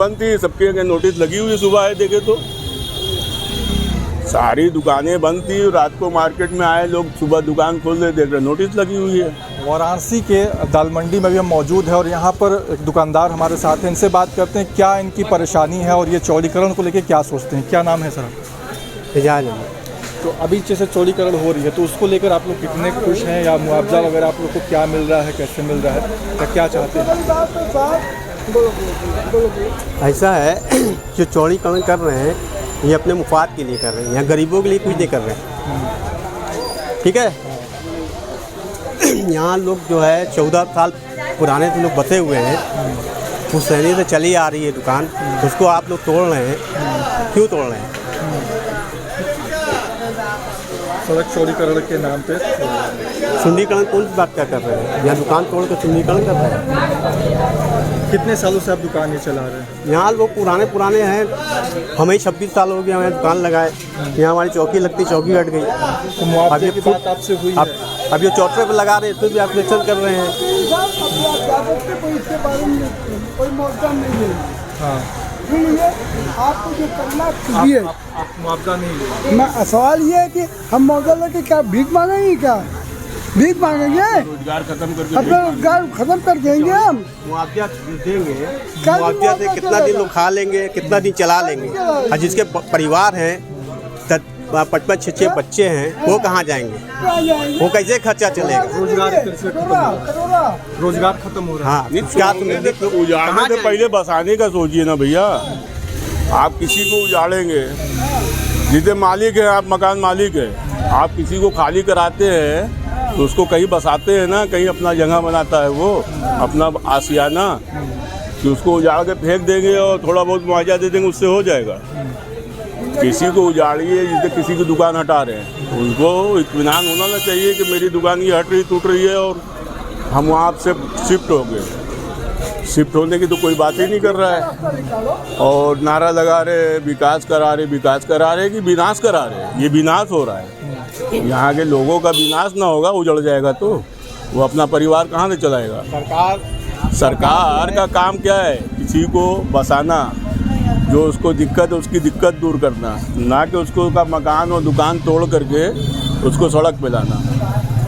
बंद थी, सबके नोटिस लगी हुई सुबह आए देखे तो सारी दुकानें बंद थी। रात को मार्केट में आए लोग, सुबह दुकान खोल रहे, देख रहे नोटिस लगी हुई है। वाराणसी के दाल मंडी में भी हम मौजूद हैं और यहाँ पर एक दुकानदार हमारे साथ हैं, इनसे बात करते हैं क्या इनकी परेशानी है और ये चौड़ीकरण को लेकर क्या सोचते हैं। क्या नाम है सर? फिजाल। तो अभी जैसे चौड़ीकरण हो रही है तो उसको लेकर आप लोग कितने खुश हैं, या मुआवजा वगैरह आप लोग को क्या मिल रहा है, कैसे मिल रहा है, या क्या चाहते हैं? ऐसा है जो चौड़ीकरण कर रहे हैं ये अपने मुफाद के लिए कर रहे हैं, यहाँ गरीबों के लिए कुछ नहीं कर रहे हैं। ठीक है, यहाँ लोग जो है 14 साल पुराने से लोग बसे हुए हैं, उस सहनी से चली आ रही है दुकान, उसको आप लोग तोड़ रहे हैं। क्यों तोड़ रहे हैं? सड़क चौड़ीकरण के नाम पे सुंदरीकरण कौन सी बात क्या कर रहे हैं? यहाँ दुकान तोड़ कर सुंदरीकरण कर रहे हैं। कितने सालों से आप दुकान ये चला रहे हैं? यहाँ लोग पुराने हैं, हमें 26 साल हो गए हमें दुकान लगाए। यहाँ हमारी चौकी लगती, चौकी हट गई। तो मुआवजे की बात आपसे हुई है? अब ये चौथे पर लगा रहे हैं, इसमें भी ऑब्जेक्शन कर रहे हैं। हाँ, आपको जो करना कीजिए। आप मुआवजा नहीं ले। मैं सवाल ये है कि हम मुआवजा लेके क्या भीख मांगेंगे? क्या भीख मांगेंगे? रोजगार खत्म करके अपना रोजगार खत्म कर देंगे हम। मुआवजा देंगे, मुआवजा से कितना दिन लोग खा लेंगे, कितना दिन चला लेंगे। और जिसके परिवार हैं 55-6 बच्चे हैं, वो कहाँ जाएंगे? वो कैसे खर्चा चलेगा? रोजगार खत्म हो रहा है। हाँ, क्या तुम उजाड़ने से पहले बसाने का सोचिए ना भैया। आप किसी को उजाड़ेंगे, जिसे मालिक है, आप मकान मालिक है, आप किसी को खाली कराते हैं तो उसको कहीं बसाते हैं ना, कहीं अपना जगह बनाता है वो अपना आशियाना, कि उसको उजाड़ के फेंक देंगे और थोड़ा बहुत मुआवजा दे देंगे, उससे हो जाएगा। किसी को उजाड़िए, जिससे किसी की दुकान हटा रहे हैं, उनको इत्मीनान होना ना चाहिए कि मेरी दुकान ये हट रही, टूट रही है और हम वहाँ से शिफ्ट हो गए। शिफ्ट होने की तो कोई बात ही नहीं कर रहा है और नारा लगा रहे विकास करा रहे, विकास करा रहे कि विनाश करा रहे। ये विनाश हो रहा है। यहाँ के लोगों का विनाश ना होगा, उजड़ जाएगा तो वो अपना परिवार कहाँ से चलाएगा? सरकार का काम क्या है? किसी को बसाना, जो उसको दिक्कत है उसकी दिक्कत दूर करना, ना कि उसको का मकान और दुकान तोड़ करके उसको सड़क पे लाना।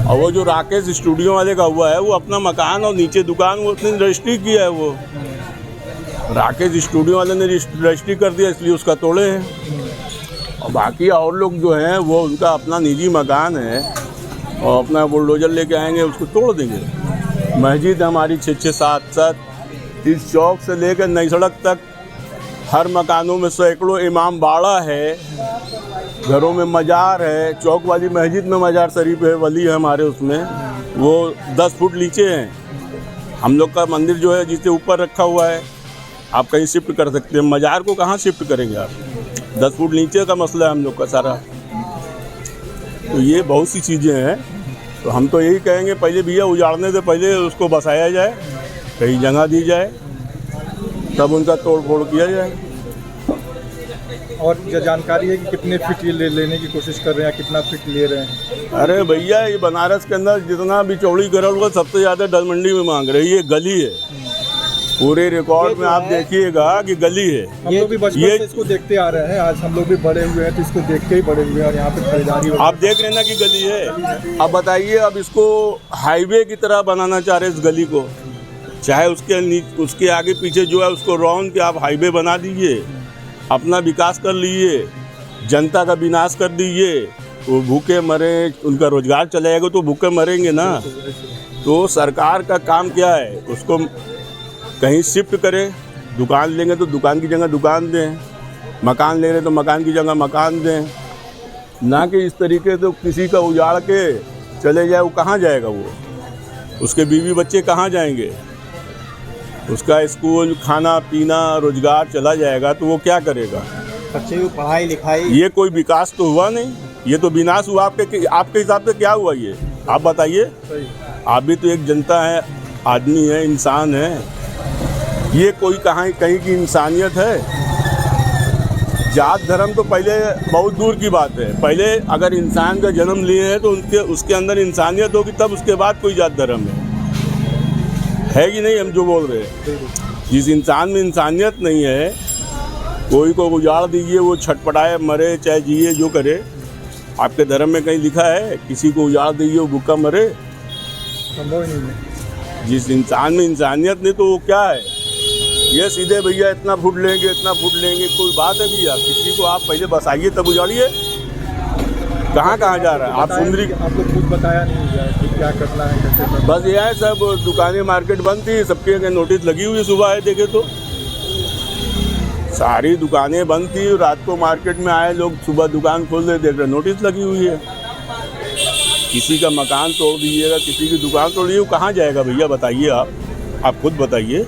और वो जो राकेश स्टूडियो वाले का हुआ है, वो अपना मकान और नीचे दुकान वो उसने रजिस्ट्री किया है। वो राकेश स्टूडियो वाले ने रजिस्ट्री कर दिया, इसलिए उसका तोड़े हैं। और बाकी और लोग जो हैं वो उनका अपना निजी मकान है और अपना बुलडोजर लेके आएंगे, उसको तोड़ देंगे। मस्जिद हमारी 6-6, 7-7 इस चौक से लेकर नई सड़क तक हर मकानों में सैकड़ों इमाम बाड़ा है, घरों में मज़ार है। चौक वाली मस्जिद में मज़ार शरीफ है, वली है हमारे, उसमें वो 10 फुट नीचे हैं। हम लोग का मंदिर जो है जिससे ऊपर रखा हुआ है, आप कहीं शिफ्ट कर सकते हैं। मज़ार को कहाँ शिफ्ट करेंगे आप? 10 फुट नीचे का मसला है हम लोग का सारा। तो ये बहुत सी चीज़ें हैं। तो हम तो यही कहेंगे, पहले भैया उजाड़ने से पहले उसको बसाया जाए, कहीं जगह दी जाए, तब उनका तोड़ फोड़ किया जाए। और जो जानकारी है कि कितने फीट ये लेने की कोशिश कर रहे हैं, कितना फीट ले रहे हैं? अरे भैया, ये बनारस के अंदर जितना भी चौड़ीकरण हुआ सबसे ज़्यादा दाल मंडी में मांग रही है। ये गली है, पूरे रिकॉर्ड में आप देखिएगा कि गली है। हम लोग भी बचपन से इसको देखते आ रहे हैं, आज हम लोग भी बड़े हुए हैं तो इसको देख के ही बड़े हुए हैं और यहाँ पे खरीदारी हो। आप देख रहे हैं ना कि गली है। अब बताइए, अब इसको हाईवे की तरह बनाना चाह रहे हैं इस गली को, चाहे उसके आगे पीछे जो है उसको राउंड के आप हाईवे बना दीजिए, अपना विकास कर लीजिए, जनता का विनाश कर दीजिए। वो भूखे मरे, उनका रोजगार चलेगा तो भूखे मरेंगे ना। तो सरकार का काम क्या है? उसको कहीं शिफ्ट करें। दुकान लेंगे तो दुकान की जगह दुकान दें, मकान ले रहे तो मकान की जगह मकान दें, ना कि इस तरीके से किसी का उजाड़ के चले जाए। वो कहाँ जाएगा? वो उसके बीवी बच्चे कहाँ जाएंगे? उसका स्कूल, खाना पीना, रोजगार चला जाएगा तो वो क्या करेगा? बच्चे की पढ़ाई लिखाई। ये कोई विकास तो हुआ नहीं, ये तो विनाश हुआ। आपके हिसाब से क्या हुआ ये? आप बताइए। आप भी तो एक जनता है, आदमी है, इंसान है। ये कोई कहीं की इंसानियत है? जात धर्म तो पहले बहुत दूर की बात है। पहले अगर इंसान का जन्म लिए हैं तो उसके अंदर इंसानियत होगी, तब उसके बाद कोई जात धर्म है कि नहीं? हम जो बोल रहे हैं जिस इंसान में इंसानियत नहीं है, कोई को उजाड़ दीजिए, वो छटपटाए मरे चाहे जिए जो करे। आपके धर्म में कहीं लिखा है किसी को उजाड़ दीजिए वो भूखा मरे? संभव ही नहीं है। जिस इंसान में इंसानियत नहीं तो वो क्या है? ये सीधे भैया इतना फुट लेंगे इतना फुट लेंगे, कोई बात है भैया? किसी को आप पहले बसाइए तब उजाड़िए। कहाँ कहाँ जा रहा है? आप सुंदरी आपको खुद बताया नहीं गया कि क्या करना है, कैसे करना है। बस ये है, सब दुकानें मार्केट बंद थी, सबके नोटिस लगी हुई सुबह आए देखे तो सारी दुकानें बंद थी। रात को मार्केट में आए लोग, सुबह दुकान खोल दे, देख रहे नोटिस लगी हुई है। किसी का मकान तोड़ दीजिएगा, किसी की दुकान तोड़ दीजिए, कहाँ जाएगा भैया बताइए? आप खुद बताइए।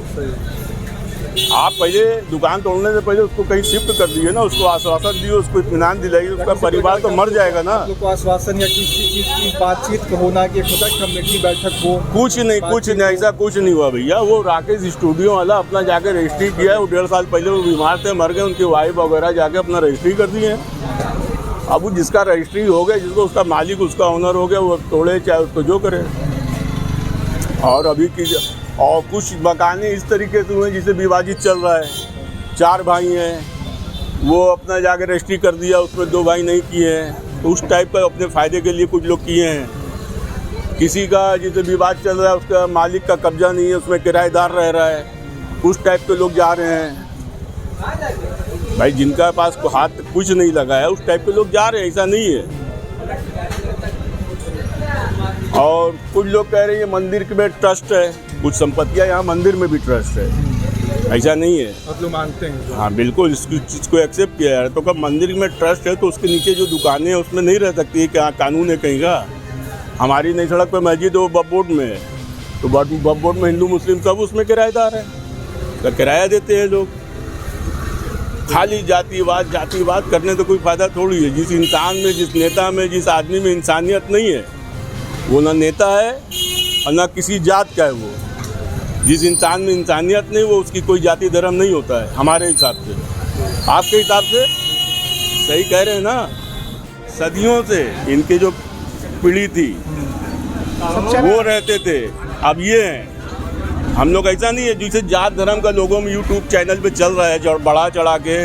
आप पहले दुकान तोड़ने से पहले उसको कहीं शिफ्ट कर दिए ना, उसको आश्वासन दिए, उसको इत्मीनान दिलाइए, उसका परिवार तो मर जाएगा ना। आप लोग को आश्वासन या किसी चीज़ की बातचीत होना कि खुदा कमेटी बैठक हो? कुछ नहीं, ऐसा कुछ नहीं हुआ भैया। वो राकेश स्टूडियो वाला अपना जाके रजिस्ट्री किया है। वो 1.5 साल पहले वो बीमार थे, मर गए, उनकी वाइफ वगैरह जाके अपना रजिस्ट्री कर दिए हैं। अब वो जिसका रजिस्ट्री हो गया, जिसको उसका मालिक उसका ओनर हो गया, वो तोड़े चाहे उसको जो करे। और अभी की और कुछ मकानें इस तरीके से हुए जिसे विभाजित चल रहा है। 4 भाई हैं, वो अपना जाके रजिस्ट्री कर दिया, उसमें 2 भाई नहीं किए हैं, तो उस टाइप का अपने फ़ायदे के लिए कुछ लोग किए हैं। किसी का जिसे विवाद चल रहा है, उसका मालिक का कब्जा नहीं है, उसमें किराएदार रह रहा है, उस टाइप के लोग जा रहे हैं। भाई जिनका पास हाथ कुछ नहीं लगा है उस टाइप के लोग जा रहे हैं, ऐसा नहीं है। और कुछ लोग कह रहे हैं मंदिर में ट्रस्ट है, कुछ संपत्तियां यहाँ मंदिर में भी ट्रस्ट है, ऐसा नहीं है। आप लोग मानते हैं? हाँ बिल्कुल, इसकी चीज़ को एक्सेप्ट किया है। तो कब मंदिर में ट्रस्ट है तो उसके नीचे जो दुकानें हैं उसमें नहीं रह सकती है, क्या कानून है कहीं का? हमारी नई सड़क पर मस्जिद है, वो बब बोर्ड में है, तो बब बोर्ड में हिंदू मुस्लिम सब उसमें किराएदार है, तो किराया देते हैं लोग। खाली जातिवाद करने तो कोई फ़ायदा थोड़ी है। जिस इंसान में, जिस नेता में, जिस आदमी में इंसानियत नहीं है, वो ना नेता है और ना किसी जात का है। वो जिस इंसान में इंसानियत नहीं, वो उसकी कोई जाति धर्म नहीं होता है हमारे हिसाब से। आपके हिसाब से सही कह रहे हैं ना? सदियों से इनके जो पीढ़ी थी वो रहते थे, अब ये हैं। हम लोग ऐसा नहीं है जिसे जात धर्म का लोगों में यूट्यूब चैनल पे चल रहा है, बढ़ा चढ़ा के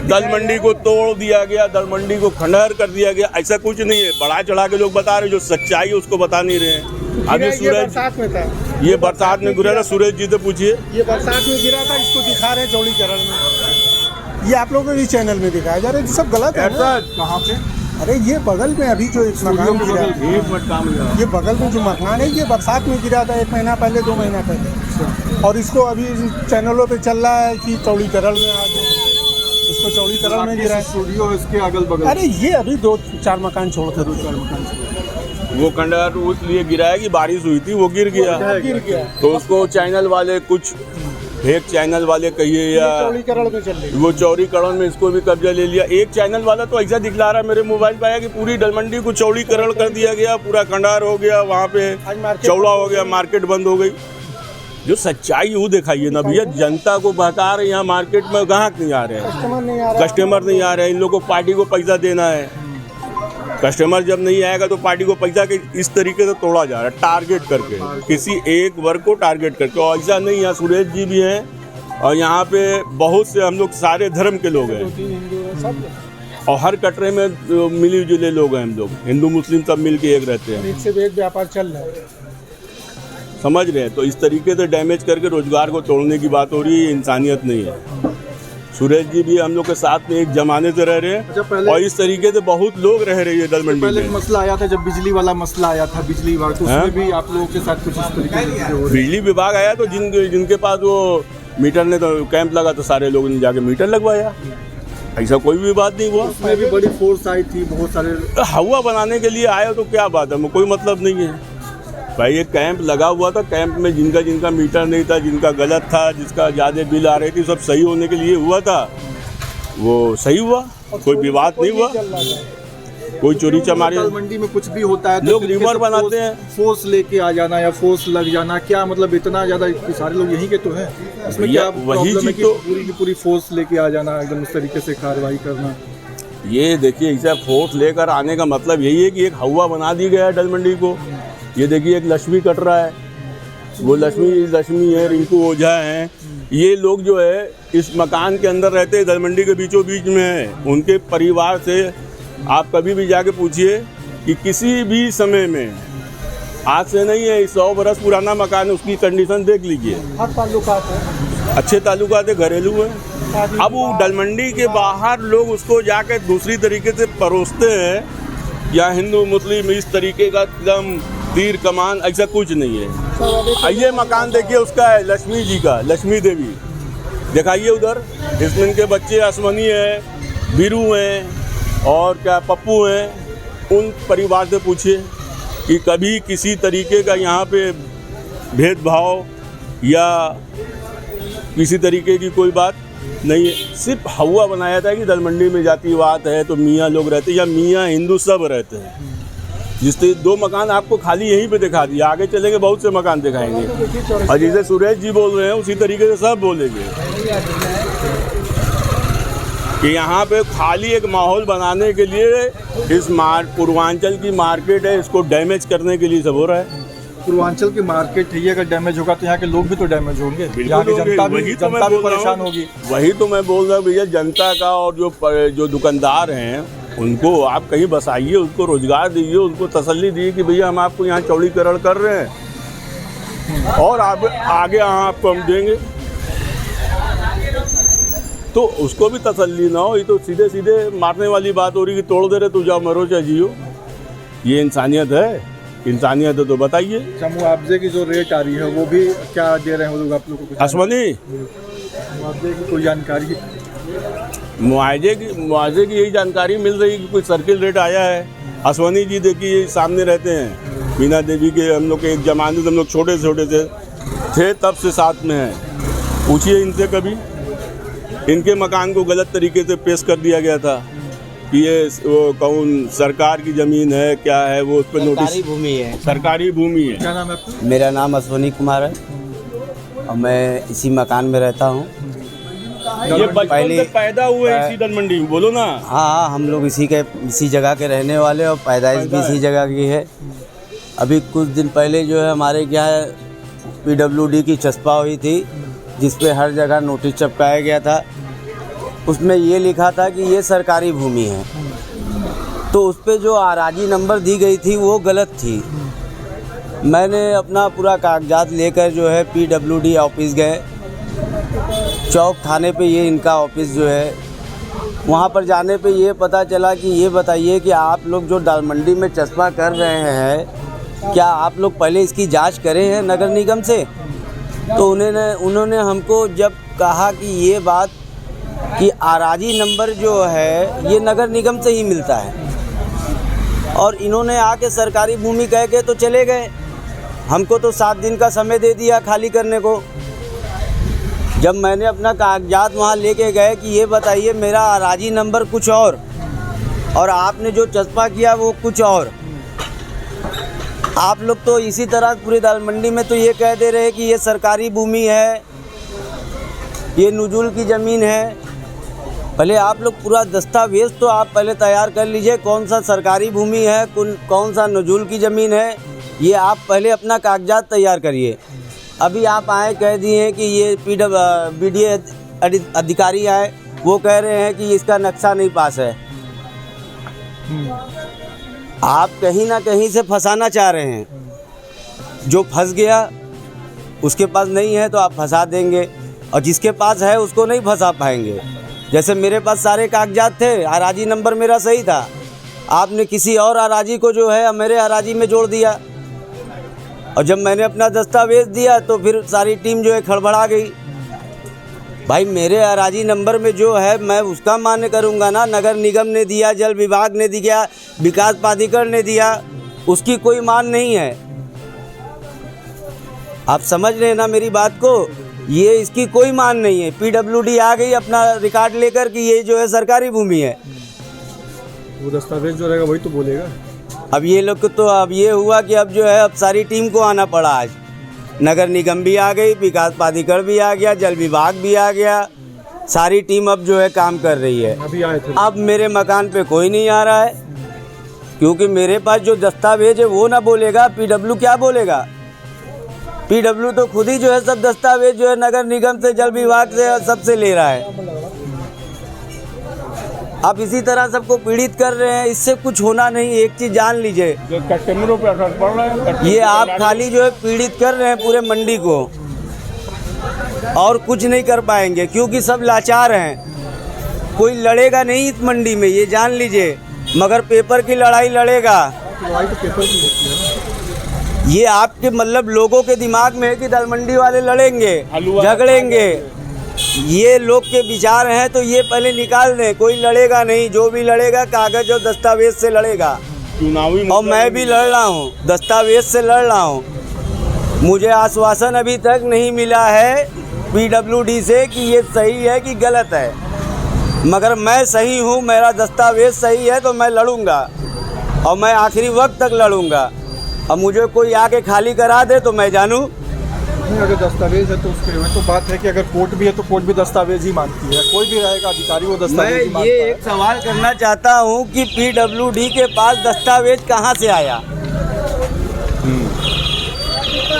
दल मंडी को तोड़ दिया गया, दल मंडी को खंडहर कर दिया गया, ऐसा कुछ नहीं है। बढ़ा चढ़ा के लोग बता रहे, जो सच्चाई है उसको बता नहीं रहे हैं। अब ये बरसात में था, ये बरसात में गिरा था, सूरज जी से पूछिए। ये बरसात में गिरा था, इसको दिखा रहे चौड़ीकरण में। ये आप लोगों के भी चैनल में दिखाया जा रहा है, सब गलत है। कहाँ पे? अरे ये बगल में अभी जो एक मकान गिरा है, ये बगल में जो मकान है, ये बरसात में गिरा था 1 महीना पहले, 2 महीना पहले। और इसको अभी चैनलों पे चल रहा है कि चौड़ीकरण में आ गए, इसको चौड़ीकरण में गिरा है। स्टूडियो इसके अगल बगल। अरे ये अभी 2-4 मकान छोड़ थे, 2-4 मकान वो खंडहर इसलिए गिरा है कि बारिश हुई थी, वो गिर गया। तो उसको चैनल वाले, कुछ फेक चैनल वाले कहिए या चौड़ीकरण में चल रही, वो चौड़ीकरण में इसको भी कब्जा ले लिया। एक चैनल वाला तो ऐसा दिखला रहा है मेरे मोबाइल पे आया कि पूरी डलमंडी को चौड़ीकरण कर दिया गया, पूरा खंडहर हो गया, वहाँ पे चौड़ा हो गया, मार्केट बंद हो गई। जो सच्चाई वो दिखाइए ना भैया। जनता को बहका रहे, यहाँ मार्केट में ग्राहक नहीं आ रहे हैं, कस्टमर नहीं आ रहे हैं। इन लोगों को पार्टी को पैसा देना है, कस्टमर जब नहीं आएगा तो पार्टी को पैसा के इस तरीके से तोड़ा जा रहा है, टारगेट करके, किसी एक वर्ग को टारगेट करके। और ऐसा नहीं, यहाँ सुरेश जी भी हैं और यहाँ पे बहुत से हम लोग सारे धर्म के लोग हैं और हर कटरे में मिली जुले लोग हैं। हम लोग हिंदू मुस्लिम सब मिल के एक रहते हैं, एक से एक व्यापार चल रहा है, समझ रहे हैं? तो इस तरीके से डैमेज करके रोजगार को तोड़ने की बात हो रही है, इंसानियत नहीं है। सुरेश जी भी हम लोग के साथ में एक जमाने से रह रहे हैं और इस तरीके से बहुत लोग रह रहे हैं दल मंडी में। पहले एक मसला आया था, जब बिजली वाला मसला आया था, बिजली विभाग, तो उसमें भी आप लोगों के साथ कुछ इस तरीके से बिजली विभाग आया तो जिनके पास वो मीटर ने तो कैंप लगा तो सारे लोगों ने जाके मीटर लगवाया, ऐसा कोई भी बात नहीं हुआ। उसमें भी बड़ी फोर्स आई थी, बहुत सारे हवा बनाने के लिए आए तो क्या बात है, कोई मतलब नहीं है भाई। ये कैंप लगा हुआ था, कैंप में जिनका मीटर नहीं था, जिनका गलत था, जिसका ज़्यादा बिल आ रही थी, सब सही होने के लिए हुआ था, वो सही हुआ, कोई विवाद नहीं हुआ, कोई चोरी चमारी। मंडी में कुछ भी होता है लोग रिवर बनाते हैं, फोर्स लेके आ जाना या फोर्स लग जाना, क्या मतलब इतना ज़्यादा? सारे लोग यही के तो हैं, इसमें क्या वही चीज़ तो पूरी की पूरी फोर्स लेके आ जाना, एकदम इस तरीके से कार्रवाई करना। ये देखिए, ऐसा फोर्स लेकर आने का मतलब यही है कि एक हवा बना दी गया है डल मंडी को। ये देखिए, एक लक्ष्मी कट रहा है, वो लक्ष्मी है, रिंकू ओझा हैं, ये लोग जो है इस मकान के अंदर रहते हैं, दलमंडी के बीचों बीच में है। उनके परिवार से आप कभी भी जाके पूछिए कि किसी भी समय में, आज से नहीं है, 100 बरस पुराना मकान है, उसकी कंडीशन देख लीजिए। हर ताल्लुकात है, अच्छे ताल्लुकात है, घरेलू है। अब वो दलमंडी के बाहर लोग उसको जाके दूसरी तरीके से परोसते हैं, या हिंदू मुस्लिम इस तरीके का एकदम तीर कमान, ऐसा कुछ नहीं है। ये मकान देखिए उसका है, लक्ष्मी जी का, लक्ष्मी देवी दिखाइए उधर। इसमें इनके बच्चे अश्वनी है, बीरू हैं और क्या पप्पू हैं। उन परिवार से पूछिए कि कभी किसी तरीके का यहाँ पे भेदभाव या किसी तरीके की कोई बात नहीं है। सिर्फ हवा बनाया था कि दलमंडी में जातिवाद है तो मियाँ लोग रहते हैं, या मियाँ हिंदू सब रहते हैं। जिससे 2 मकान आपको खाली यहीं पे दिखा दिया, आगे चलेंगे बहुत से मकान दिखाएंगे, और जैसे सुरेश जी बोल रहे हैं उसी तरीके से सब बोलेंगे कि यहाँ पे खाली एक माहौल बनाने के लिए इस पूर्वांचल की मार्केट है, इसको डैमेज करने के लिए सब हो रहा है। पूर्वांचल की मार्केट है, ये अगर डैमेज होगा तो यहाँ के लोग भी तो डैमेज होंगे, यहाँ की जनता भी परेशान होगी। वही तो मैं बोल रहा हूँ भैया, जनता का और जो दुकानदार हैं उनको आप कहीं बसाइए, उनको रोजगार दीजिए, उनको तसल्ली दीजिए कि भैया हम आपको यहाँ चौड़ीकरण कर रहे हैं और आगे यहाँ आपको हम देंगे, तो उसको भी तसल्ली ना हो। ये तो सीधे सीधे मारने वाली बात हो रही कि तोड़ दे रहे तो जाओ मरो चाहे जियो। ये इंसानियत है? इंसानियत है तो बताइए। मुआवजे की जो रेट आ रही है वो भी क्या दे रहे हैं वो लोग आप लोगों को? अश्वनी, मुआवजे की कोई जानकारी? मुआवजे की यही जानकारी मिल रही है कि कोई सर्किल रेट आया है। अश्वनी जी देखिए सामने रहते हैं, मीना देवी के, हम लोग के एक जमाने से हम लोग छोटे छोटे थे तब से साथ में हैं। पूछिए इनसे कभी, इनके मकान को गलत तरीके से पेश कर दिया गया था कि ये वो कौन सरकार की ज़मीन है, क्या है वो, उस पर नोटिस, भूमि है, सरकारी भूमि है। क्या नाम है आपका? मेरा नाम अश्वनी कुमार है और मैं इसी मकान में रहता हूँ। ये बचपन से पैदा हुए इसी दलमंडी में, बोलो ना। हाँ, हम लोग इसी जगह के रहने वाले और पैदाइश भी इसी जगह की है। अभी कुछ दिन पहले जो है हमारे क्या है PWD की चस्पा हुई थी, जिस पे हर जगह नोटिस चिपकाया गया था। उसमें ये लिखा था कि ये सरकारी भूमि है, तो उस पे जो आराजी नंबर दी गई थी वो गलत थी। मैंने अपना पूरा कागजात लेकर जो है PWD ऑफिस गए, चौक थाने पे ये इनका ऑफिस जो है, वहाँ पर जाने पे ये पता चला कि ये बताइए कि आप लोग जो दलमंडी में चस्पा कर रहे हैं, क्या आप लोग पहले इसकी जांच करे हैं नगर निगम से? तो उन्होंने हमको जब कहा कि ये बात कि आराजी नंबर जो है ये नगर निगम से ही मिलता है, और इन्होंने आके सरकारी भूमि कह के तो चले गए। हमको तो 7 दिन का समय दे दिया खाली करने को। जब मैंने अपना कागजात वहाँ लेके गए कि ये बताइए मेरा आराजी नंबर कुछ और आपने जो चस्पा किया वो कुछ और। आप लोग तो इसी तरह पूरी दलमंडी में तो ये कह दे रहे हैं कि ये सरकारी भूमि है, ये नजुल की ज़मीन है। पहले आप लोग पूरा दस्तावेज़ तो आप पहले तैयार कर लीजिए, कौन सा सरकारी भूमि है, कौन सा नजुल की ज़मीन है, ये आप पहले अपना कागजात तैयार करिए। अभी आप आए कह दिए कि ये BDA अधिकारी आए, वो कह रहे हैं कि इसका नक्शा नहीं पास है। आप कहीं ना कहीं से फंसाना चाह रहे हैं। जो फंस गया उसके पास नहीं है तो आप फंसा देंगे, और जिसके पास है उसको नहीं फंसा पाएंगे। जैसे मेरे पास सारे कागजात थे, आराजी नंबर मेरा सही था, आपने किसी और आराजी को जो है मेरे आराजी में जोड़ दिया, और जब मैंने अपना दस्तावेज़ दिया तो फिर सारी टीम जो है खड़बड़ा गई। भाई मेरे आराजी नंबर में जो है मैं उसका मान्य करूँगा ना, नगर निगम ने दिया, जल विभाग ने दिया, विकास प्राधिकरण ने दिया, उसकी कोई मान नहीं है। आप समझ रहे हैं ना मेरी बात को? ये इसकी कोई मान नहीं है। PWD आ गई अपना रिकॉर्ड लेकर कि ये जो है सरकारी भूमि है, वो दस्तावेज जो रहेगा वही तो बोलेगा। अब ये लोग तो अब ये हुआ कि अब जो है अब सारी टीम को आना पड़ा। आज नगर निगम भी आ गई, विकास प्राधिकरण भी आ गया, जल विभाग भी आ गया, सारी टीम अब जो है काम कर रही है। अभी आए थे। अब मेरे मकान पे कोई नहीं आ रहा है, क्योंकि मेरे पास जो दस्तावेज है वो ना बोलेगा, PW क्या बोलेगा? पीडब्ल्यू तो खुद ही जो है सब दस्तावेज जो है नगर निगम से, जल विभाग से, सबसे ले रहा है। आप इसी तरह सबको पीड़ित कर रहे हैं, इससे कुछ होना नहीं। एक चीज़ जान लीजिए, कस्टमरों पे असर पड़ रहा है। ये आप खाली जो है पीड़ित कर रहे हैं पूरे मंडी को, और कुछ नहीं कर पाएंगे क्योंकि सब लाचार हैं। कोई लड़ेगा नहीं इस मंडी में, ये जान लीजिए, मगर पेपर की लड़ाई लड़ेगा। लड़ाई तो पेपर की होती है। ये आपके मतलब लोगों के दिमाग में है कि दाल मंडी वाले लड़ेंगे, झगड़ेंगे, ये लोग के विचार हैं, तो ये पहले निकाल दें। कोई लड़ेगा नहीं, जो भी लड़ेगा कागज और दस्तावेज से लड़ेगा। चुनावी और मैं भी लड़ रहा हूँ, दस्तावेज से लड़ रहा हूँ। मुझे आश्वासन अभी तक नहीं मिला है पीडब्ल्यूडी से कि ये सही है कि गलत है, मगर मैं सही हूँ, मेरा दस्तावेज सही है तो मैं लड़ूंगा और मैं आखिरी वक्त तक लड़ूंगा। अब मुझे कोई आके खाली करा दे तो मैं जानूँ। नहीं, अगर दस्तावेज है तो उसके में तो बात है कि अगर कोर्ट भी है तो कोर्ट भी दस्तावेज ही मांगती है। कोई भी रहेगा अधिकारी वो दस्तावेज ही मैं मांगता ये है। एक सवाल करना चाहता हूँ कि पीडब्ल्यूडी के पास दस्तावेज कहाँ से आया?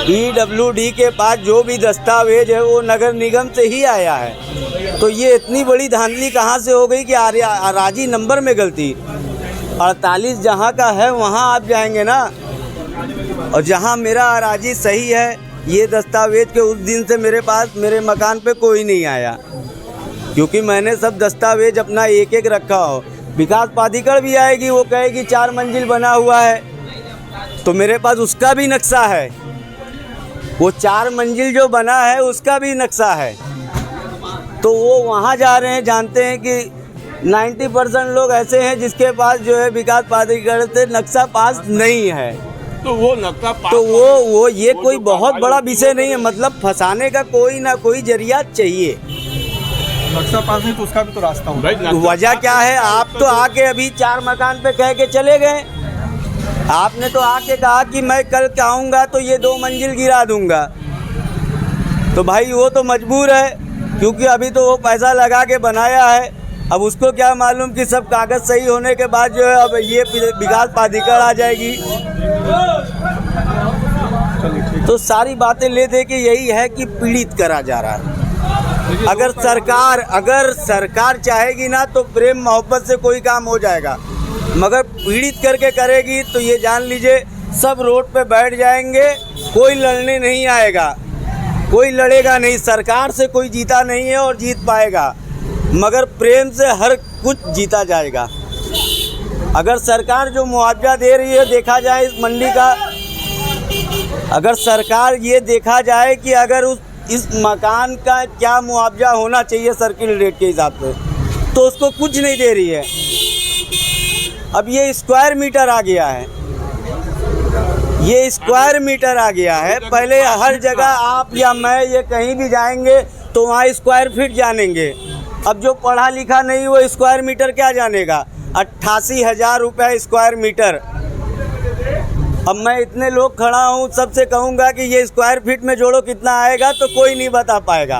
पीडब्ल्यूडी के पास जो भी दस्तावेज है वो नगर निगम से ही आया है। तो ये इतनी बड़ी धांधली कहाँ से हो गई कि अराजी नंबर में गलती? 48 जहाँ का है वहाँ आप जाएंगे ना, और जहाँ मेरा अराजी सही है, ये दस्तावेज के उस दिन से मेरे पास मेरे मकान पे कोई नहीं आया, क्योंकि मैंने सब दस्तावेज अपना एक एक रखा हो। विकास प्राधिकरण भी आएगी, वो कहेगी 4 मंजिल बना हुआ है, तो मेरे पास उसका भी नक्शा है। वो 4 मंजिल जो बना है उसका भी नक्शा है। तो वो वहाँ जा रहे हैं, जानते हैं कि 90% लोग ऐसे हैं जिसके पास जो है विकास प्राधिकरण से नक्शा पास नहीं है। तो वो नक्शा पास, तो वो ये कोई बहुत बड़ा विषय नहीं है, मतलब फंसाने का कोई ना कोई जरिया चाहिए। नक्शा पास नहीं तो उसका भी तो रास्ता होगा। वजह क्या है? आप तो आके अभी 4 मकान पे कह के चले गए। आपने तो आके कहा कि मैं कल आऊँगा तो ये 2 मंजिल गिरा दूंगा। तो भाई वो तो मजबूर है, क्योंकि अभी तो वो पैसा लगा के बनाया है। अब उसको क्या मालूम कि सब कागज़ सही होने के बाद जो है अब ये विकास प्राधिकरण आ जाएगी। तो सारी बातें ले दे के यही है कि पीड़ित करा जा रहा है। अगर सरकार चाहेगी ना तो प्रेम मोहब्बत से कोई काम हो जाएगा, मगर पीड़ित करके करेगी तो ये जान लीजिए सब रोड पे बैठ जाएंगे, कोई लड़ने नहीं आएगा, कोई लड़ेगा नहीं। सरकार से कोई जीता नहीं है और जीत पाएगा, मगर प्रेम से हर कुछ जीता जाएगा। अगर सरकार जो मुआवजा दे रही है, देखा जाए इस मंडी का, अगर सरकार ये देखा जाए कि अगर इस मकान का क्या मुआवजा होना चाहिए सर्किल रेट के हिसाब से, तो उसको कुछ नहीं दे रही है। अब ये स्क्वायर मीटर आ गया है, ये स्क्वायर मीटर आ गया है। पहले हर जगह आप या मैं ये कहीं भी जाएंगे तो वहाँ स्क्वायर फीट जानेंगे। अब जो पढ़ा लिखा नहीं वो स्क्वायर मीटर क्या जानेगा? 88,000 रुपये स्क्वायर मीटर। अब मैं इतने लोग खड़ा हूँ, सबसे कहूँगा कि ये स्क्वायर फीट में जोड़ो कितना आएगा, तो कोई नहीं बता पाएगा।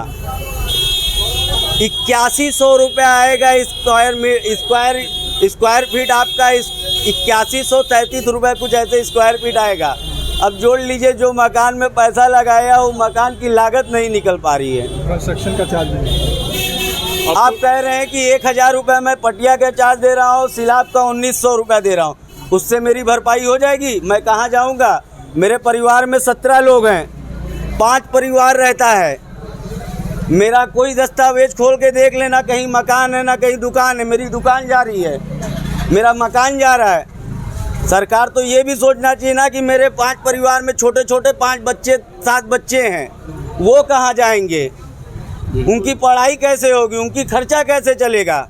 8100 रुपये आएगा स्क्वायर फीट आपका, 8133 रुपये कुछ ऐसे स्क्वायर फीट आएगा। अब जोड़ लीजिए, जो मकान में पैसा लगाया वो मकान की लागत नहीं निकल पा रही है। कंस्ट्रक्शन का चार्ज नहीं। आप कह रहे हैं कि 1000 रुपये मैं पटिया का चार्ज दे रहा हूँ, सिलाब का 1900 रुपये दे रहा हूँ, उससे मेरी भरपाई हो जाएगी? मैं कहाँ जाऊँगा? मेरे परिवार में 17 लोग हैं, 5 परिवार रहता है। मेरा कोई दस्तावेज खोल के देख लेना, कहीं मकान है ना कहीं दुकान है। मेरी दुकान जा रही है, मेरा मकान जा रहा है। सरकार तो ये भी सोचना चाहिए ना कि मेरे 5 परिवार में छोटे छोटे 5 बच्चे 7 बच्चे हैं, वो कहाँ जाएंगे? उनकी पढ़ाई कैसे होगी? उनकी खर्चा कैसे चलेगा?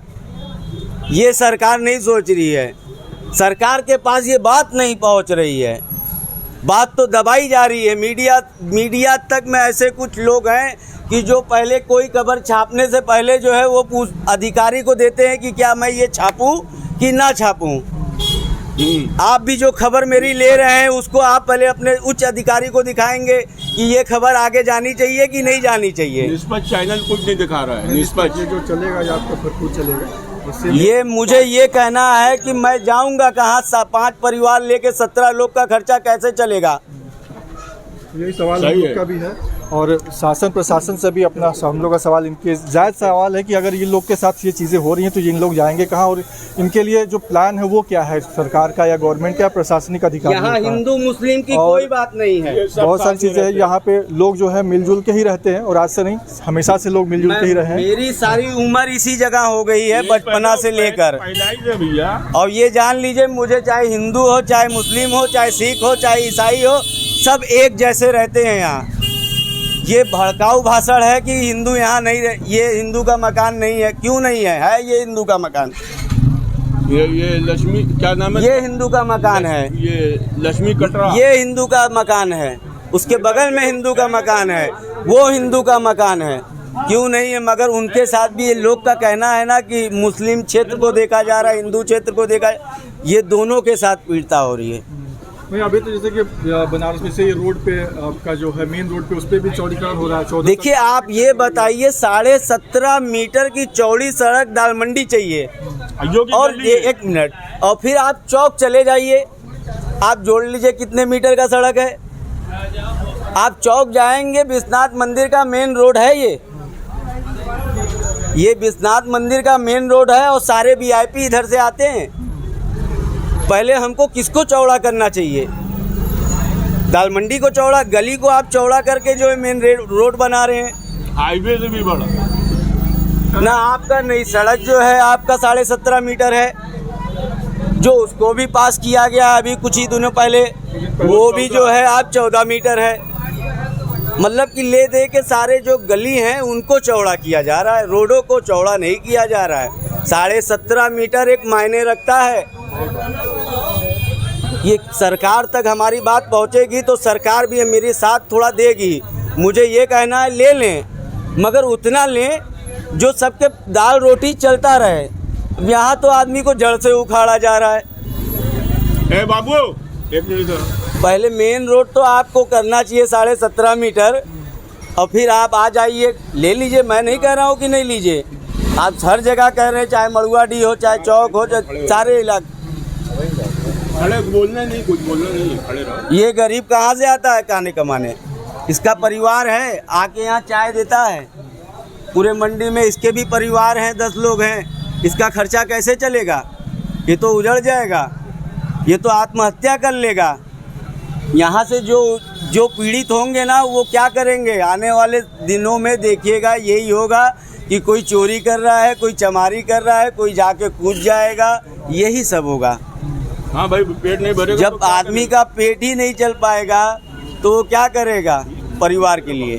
ये सरकार नहीं सोच रही है। सरकार के पास ये बात नहीं पहुंच रही है, बात तो दबाई जा रही है। मीडिया तक में ऐसे कुछ लोग हैं कि जो पहले कोई खबर छापने से पहले जो है वो अधिकारी को देते हैं कि क्या मैं ये छापूं कि ना छापूं। आप भी जो खबर मेरी ले रहे हैं उसको आप पहले अपने उच्च अधिकारी को दिखाएंगे कि ये खबर आगे जानी चाहिए कि नहीं जानी चाहिए। निष्पक्ष चैनल कुछ नहीं दिखा रहा है। निष्पक्ष जो चलेगा या आपका भरपूर चलेगा। ये मुझे ये कहना है कि मैं जाऊंगा कहाँ? 5 परिवार लेके 17 लोग का खर्चा कैसे चलेगा? यही सवाल हम सही लोग है। का भी है और शासन प्रशासन से भी अपना हम लोग का सवाल, इनके जायज़ सवाल है कि अगर ये लोग के साथ ये चीज़ें हो रही हैं तो ये इन लोग जाएंगे कहाँ, और इनके लिए जो प्लान है वो क्या है, सरकार का या गवर्नमेंट का या प्रशासनिक अधिकारियों यहाँ का? हिंदू मुस्लिम की और कोई बात नहीं है। ये सब बहुत सारी साथ में चीज़ें हैं, रहते यहाँ पे लोग जो है मिलजुल के ही रहते हैं और आज से नहीं, हमेशा से लोग मिलजुल के ही रहे हैं। मेरी सारी उम्र इसी जगह हो गई है, बचपना से लेकर। पैदाइश है भैया। और ये जान लीजिए, मुझे चाहे हिंदू हो, चाहे मुस्लिम हो, चाहे सिख हो, चाहे ईसाई हो, सब एक जैसे रहते हैं यहाँ। ये भड़काऊ भाषण है कि हिंदू यहाँ नहीं रहे, ये हिंदू का मकान नहीं है। क्यों नहीं है ये हिंदू का मकान। ये लक्ष्मी क्या नाम है? ये हिंदू का मकान है। ये लक्ष्मी कटरा। ये हिंदू का मकान है, उसके बगल में हिंदू का मकान है, वो हिंदू का मकान है। क्यों नहीं है? मगर उनके साथ भी ये लोग का कहना है ना कि मुस्लिम क्षेत्र को देखा जा रहा है, हिंदू क्षेत्र को देखा, ये दोनों के साथ पीड़िता हो रही है। नहीं, अभी तो जैसे कि बनारस में से ये रोड पे आपका जो है मेन रोड पे उस पे भी चौड़ीकरण हो रहा है। 14 देखिए, आप ये बताइए, 17.5 मीटर की चौड़ी सड़क दालमंडी चाहिए, और गली ये है। 1 मिनट, और फिर आप चौक चले जाइए, आप जोड़ लीजिए कितने मीटर का सड़क है। आप चौक जाएंगे, विश्वनाथ मंदिर का मेन रोड है ये विश्वनाथ मंदिर का मेन रोड है, और सारे वीआईपी इधर से आते हैं। पहले हमको किसको चौड़ा करना चाहिए? दालमंडी को चौड़ा, गली को आप चौड़ा करके जो है मेन रोड बना रहे हैं। हाईवे से भी बड़ा ना आपका नहीं, सड़क जो है आपका 17.5 मीटर है, जो उसको भी पास किया गया अभी कुछ ही दिनों पहले, वो भी जो है आप 14 मीटर है। मतलब कि ले दे के सारे जो गली हैं उनको चौड़ा किया जा रहा है, रोडों को चौड़ा नहीं किया जा रहा है। 17.5 मीटर एक मायने रखता है। ये सरकार तक हमारी बात पहुंचेगी तो सरकार भी मेरे साथ थोड़ा देगी। मुझे ये कहना है, ले लें, मगर उतना लें जो सबके दाल रोटी चलता रहे। यहाँ तो आदमी को जड़ से उखाड़ा जा रहा है। ए बाबू, एक मिनट। पहले मेन रोड तो आपको करना चाहिए 17.5 मीटर, और फिर आप आ जाइए, ले लीजिए। मैं नहीं कह रहा हूँ कि नहीं लीजिए, आप हर जगह कह रहे हैं, चाहे मड़ुआडी हो, चाहे चौक हो, चाहे सारे इलाके। खड़े बोलना नहीं, कुछ बोलना नहीं, खड़े रहो। ये गरीब कहाँ से आता है खाने कमाने? इसका परिवार है, आके यहाँ चाय देता है। पूरे मंडी में इसके भी परिवार हैं, 10 लोग हैं। इसका खर्चा कैसे चलेगा? ये तो उजड़ जाएगा, ये तो आत्महत्या कर लेगा। यहाँ से जो पीड़ित होंगे ना, वो क्या करेंगे? आने वाले दिनों में देखिएगा, यही होगा कि कोई चोरी कर रहा है, कोई चमारी कर रहा है, कोई जाके कूद जाएगा, यही सब होगा। हाँ भाई, पेट नहीं भरेगा जब तो क्या आदमी का पेट ही नहीं चल पाएगा तो वो क्या करेगा परिवार के लिए?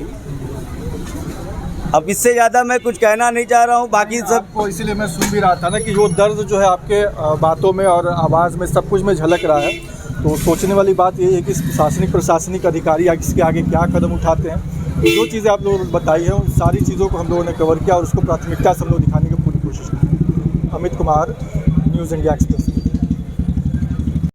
अब इससे ज़्यादा मैं कुछ कहना नहीं चाह रहा हूँ। बाकी सब आपको इसीलिए मैं सुन भी रहा था ना कि वो दर्द जो है आपके बातों में और आवाज़ में, सब कुछ में झलक रहा है। तो सोचने वाली बात ये है कि प्रशासनिक अधिकारी इसके आगे क्या कदम उठाते हैं। जो चीज़ें आप लोगों ने बताई है, उन सारी चीज़ों को हम लोगों ने कवर किया और उसको प्राथमिकता से हम लोग दिखाने की पूरी कोशिश की। Amit Kumar, news India express.